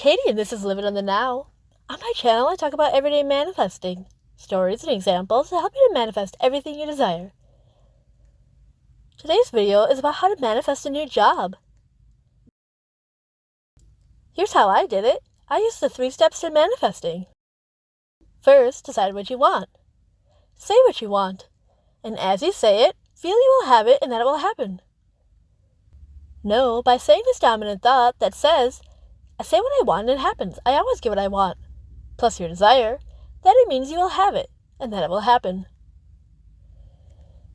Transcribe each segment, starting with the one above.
Katie, and this is Living in the Now. On my channel, I talk about everyday manifesting, stories and examples to help you to manifest everything you desire. Today's video is about how to manifest a new job. Here's how I did it. I used the 3 steps to manifesting. First, decide what you want. Say what you want, and as you say it, feel you will have it and that it will happen. Know by saying this dominant thought that says, I say what I want and it happens. I always get what I want. Plus your desire, that it means you will have it, and that it will happen.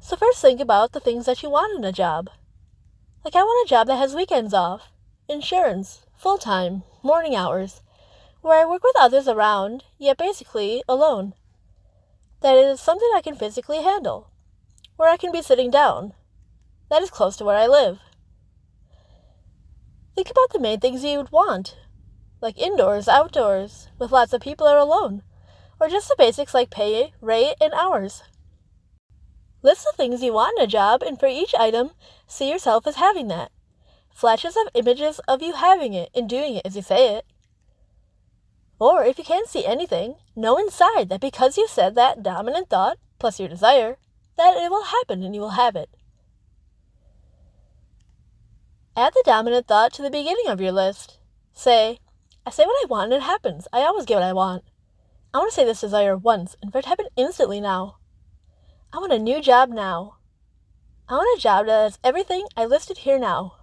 So first think about the things that you want in a job. Like I want a job that has weekends off, insurance, full-time, morning hours, where I work with others around, yet basically alone. That is something I can physically handle, where I can be sitting down. That is close to where I live. Think about the main things you'd want, like indoors, outdoors, with lots of people or alone, or just the basics like pay, rate, and hours. List the things you want in a job, and for each item, see yourself as having that. Flashes of images of you having it and doing it as you say it. Or if you can't see anything, know inside that because you said that dominant thought, plus your desire, that it will happen and you will have it. Add the dominant thought to the beginning of your list. Say, I say what I want and it happens. I always get what I want. I want to say this desire once and for it to happen instantly now. I want a new job now. I want a job that has everything I listed here now.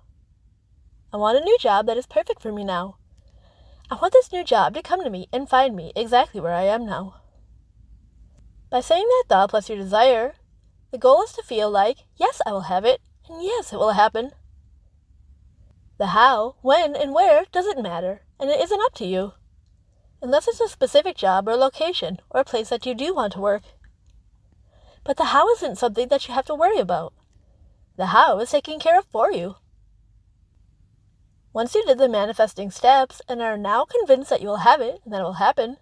I want a new job that is perfect for me now. I want this new job to come to me and find me exactly where I am now. By saying that thought plus your desire, the goal is to feel like, yes, I will have it, and yes, it will happen. The how, when, and where doesn't matter, and it isn't up to you. Unless it's a specific job or location or a place that you do want to work. But the how isn't something that you have to worry about. The how is taken care of for you. Once you did the manifesting steps and are now convinced that you will have it and that it will happen,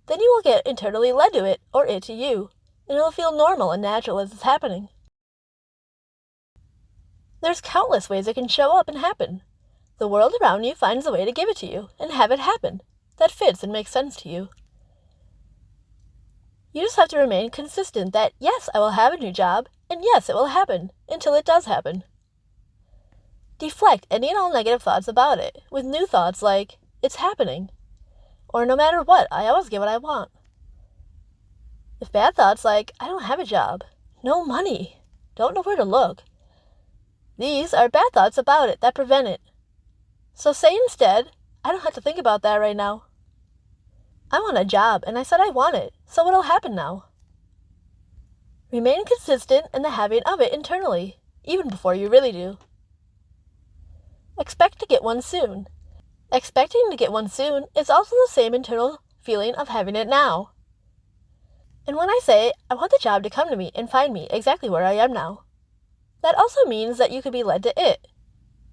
then you will get internally led to it or it to you, and it will feel normal and natural as it's happening. There's countless ways it can show up and happen. The world around you finds a way to give it to you and have it happen that fits and makes sense to you. You just have to remain consistent that yes, I will have a new job, and yes, it will happen until it does happen. Deflect any and all negative thoughts about it with new thoughts like, it's happening, or no matter what, I always get what I want. If bad thoughts like, I don't have a job, no money, don't know where to look, these are bad thoughts about it that prevent it. So say instead, I don't have to think about that right now. I want a job, and I said I want it, so it'll happen now. Remain consistent in the having of it internally, even before you really do. Expect to get one soon. Expecting to get one soon is also the same internal feeling of having it now. And when I say, I want the job to come to me and find me exactly where I am now, that also means that you could be led to it.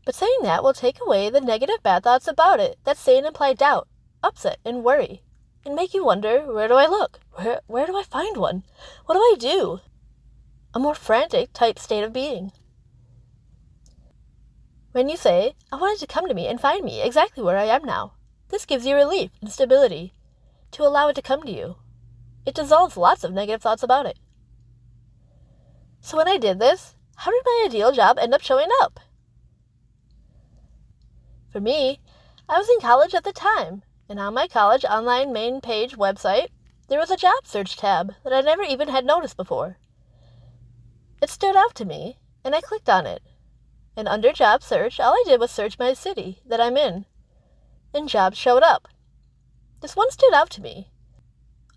But saying that will take away the negative bad thoughts about it that say and imply doubt, upset, and worry, and make you wonder, where do I look? Where do I find one? What do I do? A more frantic type state of being. When you say, I want it to come to me and find me exactly where I am now, this gives you relief and stability to allow it to come to you. It dissolves lots of negative thoughts about it. So when I did this, how did my ideal job end up showing up? For me, I was in college at the time, and on my college online main page website, there was a job search tab that I never even had noticed before. It stood out to me, and I clicked on it. And under job search, all I did was search my city that I'm in, and jobs showed up. This one stood out to me.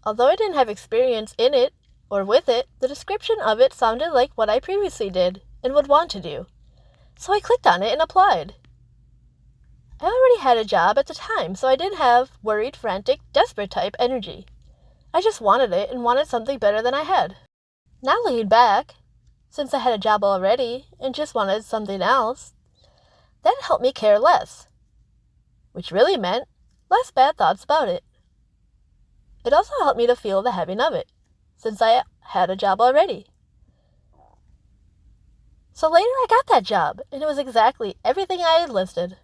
Although I didn't have experience in it or with it, the description of it sounded like what I previously did and would want to do. So I clicked on it and applied. I already had a job at the time, so I didn't have worried, frantic, desperate type energy. I just wanted it and wanted something better than I had. Now looking back, since I had a job already and just wanted something else, that helped me care less, which really meant less bad thoughts about it. It also helped me to feel the having of it, since I had a job already. So later I got that job, and it was exactly everything I had listed.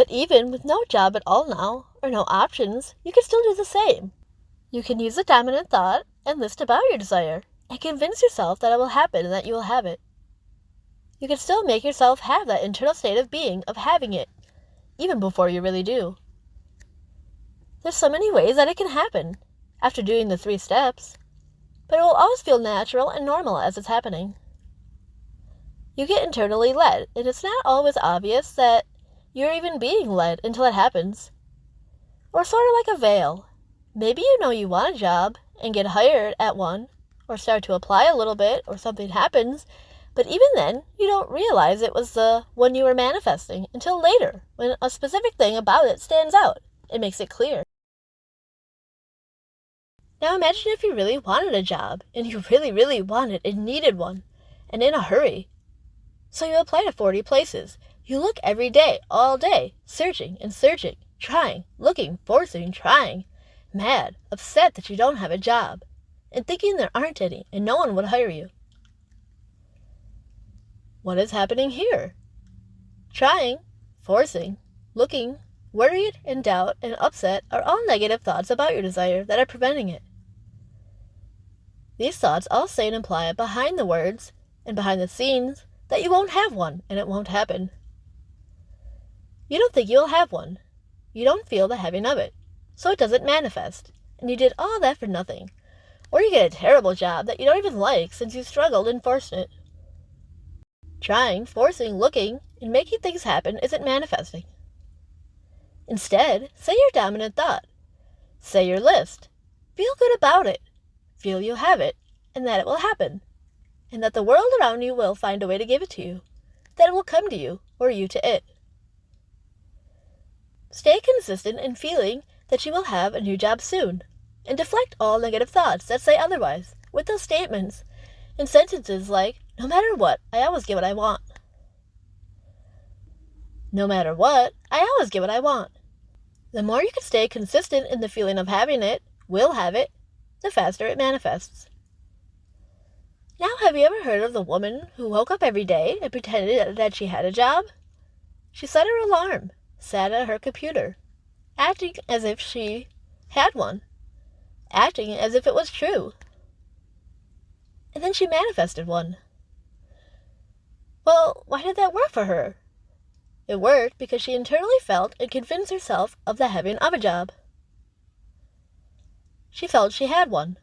But even with no job at all now, or no options, you can still do the same. You can use a dominant thought and list about your desire, and convince yourself that it will happen and that you will have it. You can still make yourself have that internal state of being, of having it, even before you really do. There's so many ways that it can happen after doing the 3 steps, but it will always feel natural and normal as it's happening. You get internally led, and it's not always obvious that you're even being led until it happens. Or sort of like a veil. Maybe you know you want a job and get hired at one, or start to apply a little bit, or something happens, but even then, you don't realize it was the one you were manifesting until later, when a specific thing about it stands out. It makes it clear. Now imagine if you really wanted a job, and you really, really wanted and needed one, and in a hurry. So you apply to 40 places. You look every day, all day, searching and searching, trying, looking, forcing, trying, mad, upset that you don't have a job, and thinking there aren't any, and no one would hire you. What is happening here? Trying, forcing, looking, worried, and doubt, and upset are all negative thoughts about your desire that are preventing it. These thoughts all say and imply behind the words and behind the scenes that you won't have one and it won't happen. You don't think you'll have one. You don't feel the having of it, so it doesn't manifest, and you did all that for nothing. Or you get a terrible job that you don't even like since you struggled and forced it. Trying, forcing, looking, and making things happen isn't manifesting. Instead, say your dominant thought. Say your list. Feel good about it. Feel you have it, and that it will happen, and that the world around you will find a way to give it to you, that it will come to you, or you to it. Stay consistent in feeling that you will have a new job soon, and deflect all negative thoughts that say otherwise with those statements and sentences like, no matter what, I always get what I want. No matter what, I always get what I want. The more you can stay consistent in the feeling of having it, will have it, the faster it manifests. Now, have you ever heard of the woman who woke up every day and pretended that she had a job? She set her alarm, sat at her computer, acting as if she had one, acting as if it was true. And then she manifested one. Well, why did that work for her? It worked because she internally felt and convinced herself of the having of a job. She felt she had one.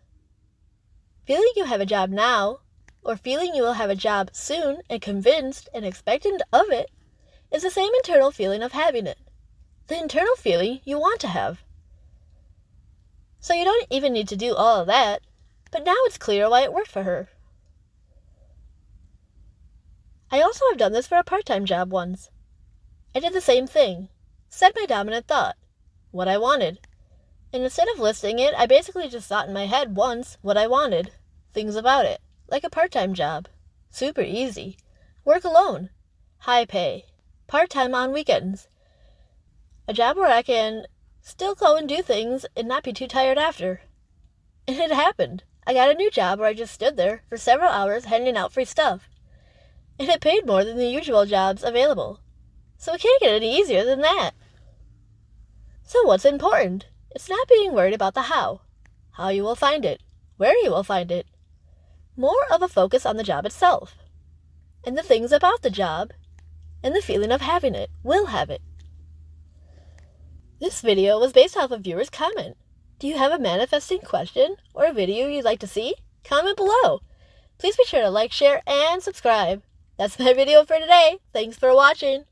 Feeling you have a job now, or feeling you will have a job soon and convinced and expectant of it, is the same internal feeling of having it. The internal feeling you want to have. So you don't even need to do all of that, but now it's clear why it worked for her. I also have done this for a part-time job once. I did the same thing. Said my dominant thought, what I wanted. And instead of listing it, I basically just thought in my head once what I wanted. Things about it. Like a part-time job. Super easy. Work alone. High pay. Part-time on weekends. A job where I can still go and do things and not be too tired after. And it happened. I got a new job where I just stood there for several hours handing out free stuff. And it paid more than the usual jobs available. So it can't get any easier than that. So what's important? It's not being worried about the how you will find it, where you will find it. More of a focus on the job itself, and the things about the job, and the feeling of having it, will have it. This video was based off a viewer's comment. Do you have a manifesting question or a video you'd like to see? Comment below. Please be sure to like, share, and subscribe. That's my video for today. Thanks for watching.